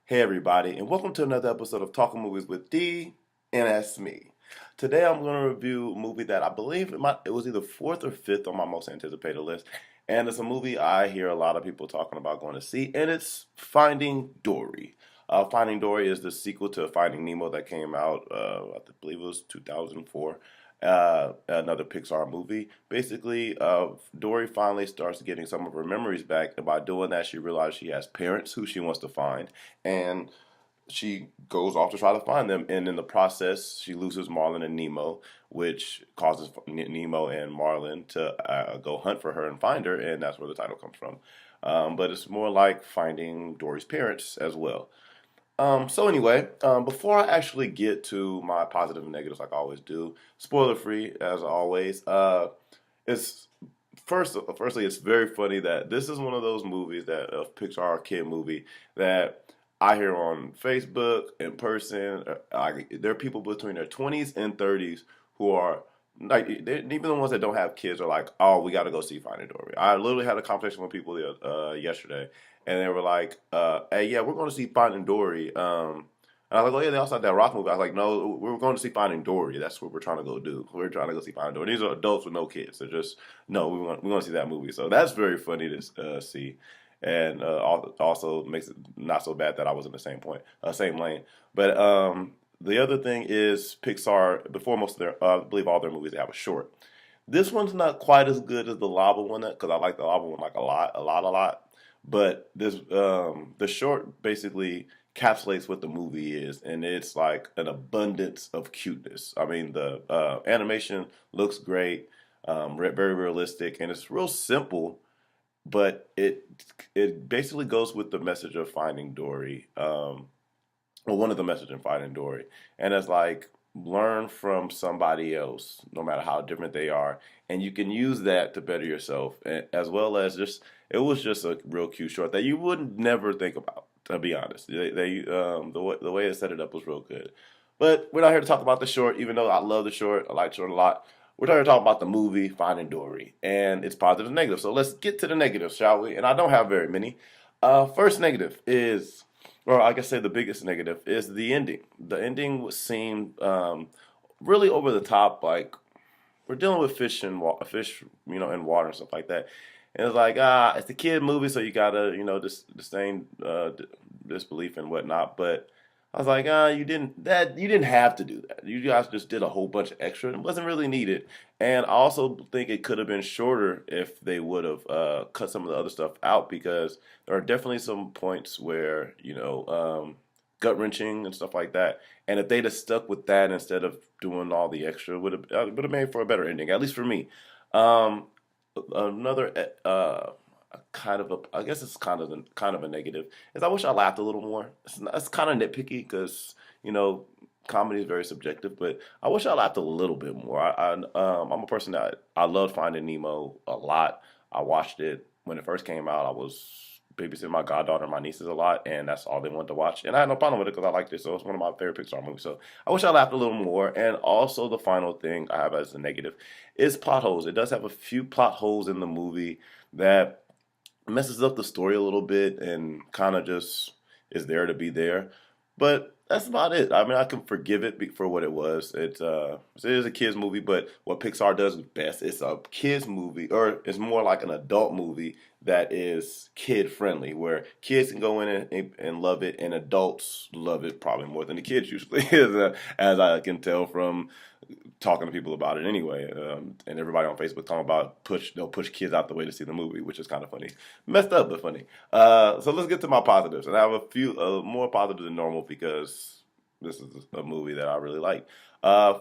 Hey everybody, and welcome to another episode of Talking Movies with D, and that's me. Today I'm going to review a movie that I believe it was either fourth or fifth on my most anticipated list, and it's a movie I hear a lot of people talking about going to see, and it's Finding Dory. Finding Dory is the sequel to Finding Nemo that came out, I believe it was 2004. Another Pixar movie. Basically, Dory finally starts getting some of her memories back, and by doing that, she realizes she has parents who she wants to find, and she goes off to try to find them. And in the process, she loses Marlin and Nemo, which causes Nemo and Marlin to go hunt for her and find her, and that's where the title comes from. But it's more like finding Dory's parents as well. So anyway, before I actually get to my positive and negatives, like I always do, spoiler free as always. It's firstly, it's very funny that this is one of those movies that a Pixar kid movie that I hear on Facebook in person. There are people between their 20s and 30s who are like, even the ones that don't have kids are like, oh, we got to go see Finding Dory. I literally had a conversation with people yesterday, and they were like, "Hey, yeah, we're going to see Finding Dory." And I was like, "Oh yeah, they also had that rock movie." I was like, "No, we're going to see Finding Dory. That's what we're trying to go do. We're trying to go see Finding Dory. These are adults with no kids. So just no, we want to see that movie." So that's very funny to see, and also makes it not so bad that I was in the same lane. But the other thing is Pixar. Before most of their, I believe all their movies, they have a short. This one's not quite as good as the lava one because I like the lava one like a lot, a lot, a lot. But this the short basically encapsulates what the movie is, and it's like an abundance of cuteness. I mean, the animation looks great, very realistic, and it's real simple, but it basically goes with the message of Finding Dory. Well, one of the messages in Finding Dory, and it's like learn from somebody else, no matter how different they are, and you can use that to better yourself, as well as just it was just a real cute short that you would never think about. To be honest, the way it set it up was real good. But we're not here to talk about the short, even though I love the short. I like the short a lot. We're here to talk about the movie Finding Dory and its positives and negatives. So let's get to the negatives, shall we? And I don't have very many. First negative is, or I guess say the biggest negative is the ending. The ending seemed really over the top. Like we're dealing with fish, in water and stuff like that. And it's like it's a kid movie, so you gotta, just sustain disbelief and whatnot. But I was like, you didn't have to do that. You guys just did a whole bunch of extra. It wasn't really needed. And I also think it could have been shorter if they would have cut some of the other stuff out because there are definitely some points where gut wrenching and stuff like that. And if they'd have stuck with that instead of doing all the extra, would have made for a better ending, at least for me. Um, Another kind of I guess it's kind of a negative is I wish I laughed a little more. It's kind of nitpicky because you know comedy is very subjective, but I wish I laughed a little bit more. I'm a person that I loved Finding Nemo a lot. I watched it when it first came out. I was babysitting my goddaughter and my nieces a lot, and that's all they wanted to watch. And I had no problem with it because I liked it. So it's one of my favorite Pixar movies. So I wish I laughed a little more. And also the final thing I have as a negative is plot holes. It does have a few plot holes in the movie that messes up the story a little bit and kind of just is there to be there. But that's about it. I mean, I can forgive it for what it was. It is a kids movie, but what Pixar does best, it's a kids movie, or it's more like an adult movie that is kid friendly, where kids can go in and love it, and adults love it probably more than the kids usually, as I can tell from talking to people about it anyway, and everybody on Facebook talking about they'll push kids out the way to see the movie, which is kind of funny, messed up but funny. So let's get to my positives, and I have a few more positives than normal because this is a movie that I really like.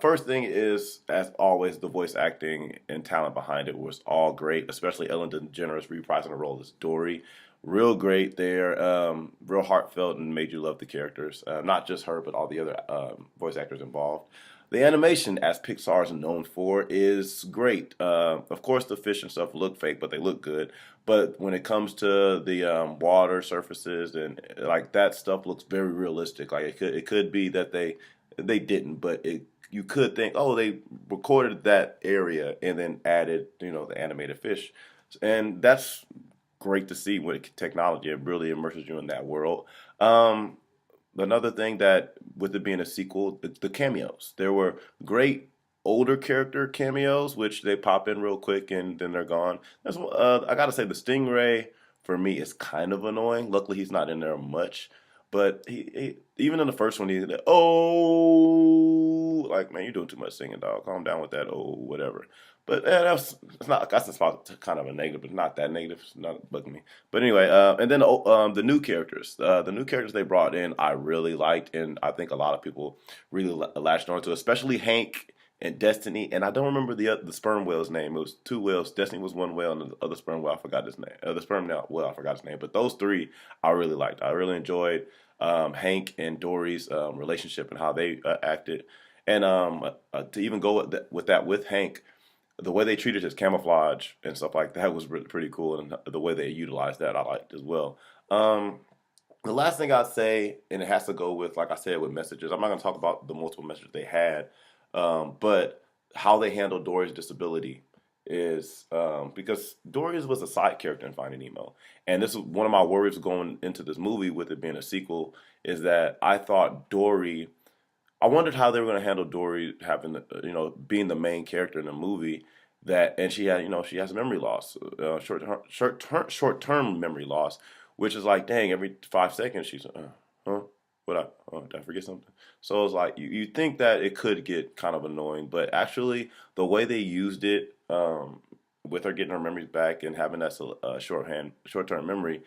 First thing is, as always, the voice acting and talent behind it was all great, especially Ellen DeGeneres reprising the role as Dory. Real great there, real heartfelt, and made you love the characters. Not just her, but all the other voice actors involved. The animation, as Pixar is known for, is great. Of course, the fish and stuff look fake, but they look good. But when it comes to the water surfaces and like that stuff looks very realistic. Like it could be that they didn't, but you could think, oh, they recorded that area and then added, the animated fish, and that's great to see with technology. It really immerses you in that world. Another thing that, with it being a sequel, the cameos. There were great older character cameos, which they pop in real quick and then they're gone. I gotta say, the Stingray for me is kind of annoying. Luckily, he's not in there much, but he even in the first one, he's like, oh, like, man, you're doing too much singing, dog. Calm down with that, oh, whatever. But that's kind of a negative, but not that negative. It's not bugging me. But anyway, and then the new characters, the new characters they brought in, I really liked, and I think a lot of people really latched on to, especially Hank and Destiny. And I don't remember the sperm whale's name. It was two whales. Destiny was one whale, and the other sperm whale I forgot his name. The sperm whale I forgot his name. But those three I really liked. I really enjoyed Hank and Dory's relationship and how they acted. And to even go with that with Hank, the way they treated his camouflage and stuff like that was really pretty cool, and the way they utilized that I liked as well. Um, the last thing I'd say, and it has to go with, like I said, with messages. I'm not going to talk about the multiple messages they had, but how they handled Dory's disability is because Dory was a side character in Finding Nemo, and this is one of my worries going into this movie with it being a sequel. Is that I thought Dory I wondered how they were going to handle Dory having, being the main character in the movie. And she has memory loss, short term memory loss, which is like, dang, every 5 seconds she's, huh, did I forget something? So it's like you think that it could get kind of annoying, but actually the way they used it, with her getting her memories back and having that short term memory,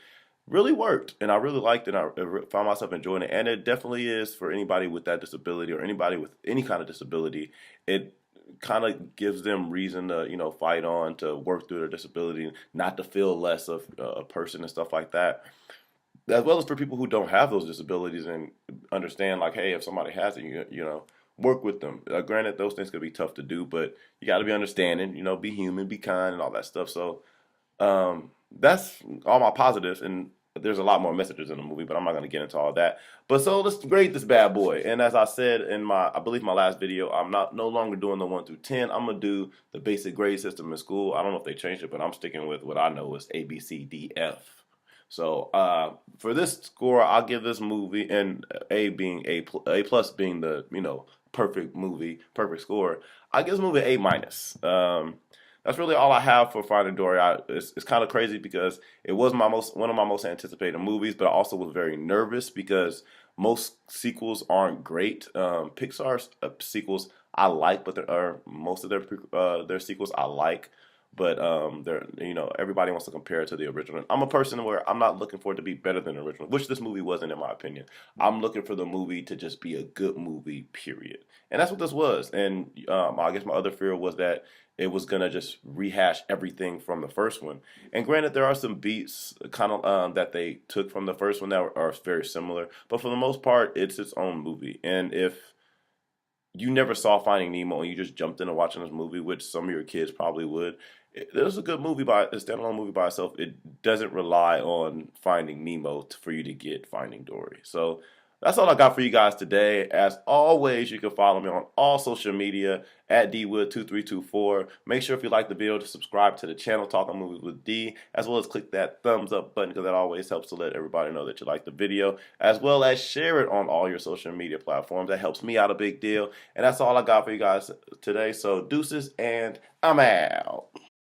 really worked, and I really liked it. I found myself enjoying it, and it definitely is for anybody with that disability or anybody with any kind of disability. It kind of gives them reason to fight on, to work through their disability, not to feel less of a person and stuff like that. As well as for people who don't have those disabilities and understand, like, hey, if somebody has it, work with them. Granted, those things could be tough to do, but you got to be understanding, be human, be kind, and all that stuff. So that's all my positives, and there's a lot more messages in the movie, but I'm not going to get into all that. But so let's grade this bad boy. And as I said in I believe my last video, I'm no longer doing the 1 through 10. I'm gonna do the basic grade system in school. I don't know if they changed it, but I'm sticking with what I know is A, B, C, D, F. So for this score, I'll give this movie, and A being A plus being the perfect movie, perfect score. I give this movie an A minus. That's really all I have for Finding Dory. It's kind of crazy because it was one of my most anticipated movies, but I also was very nervous because most sequels aren't great. Pixar's sequels I like, but most of their sequels I like, but they're everybody wants to compare it to the original. I'm a person where I'm not looking for it to be better than the original, which this movie wasn't in my opinion. I'm looking for the movie to just be a good movie, period. And that's what this was. And I guess my other fear was that it was gonna just rehash everything from the first one. And granted, there are some beats kind of that they took from the first one that are very similar, but for the most part, it's its own movie. And if you never saw Finding Nemo and you just jumped into watching this movie, which some of your kids probably would, it was a good movie a standalone movie by itself. It doesn't rely on Finding Nemo for you to get Finding Dory. So that's all I got for you guys today. As always, you can follow me on all social media at dwood2324. Make sure if you like the video to subscribe to the channel Talking Movies with D, as well as click that thumbs up button because that always helps to let everybody know that you like the video, as well as share it on all your social media platforms. That helps me out a big deal. And that's all I got for you guys today. So deuces, and I'm out.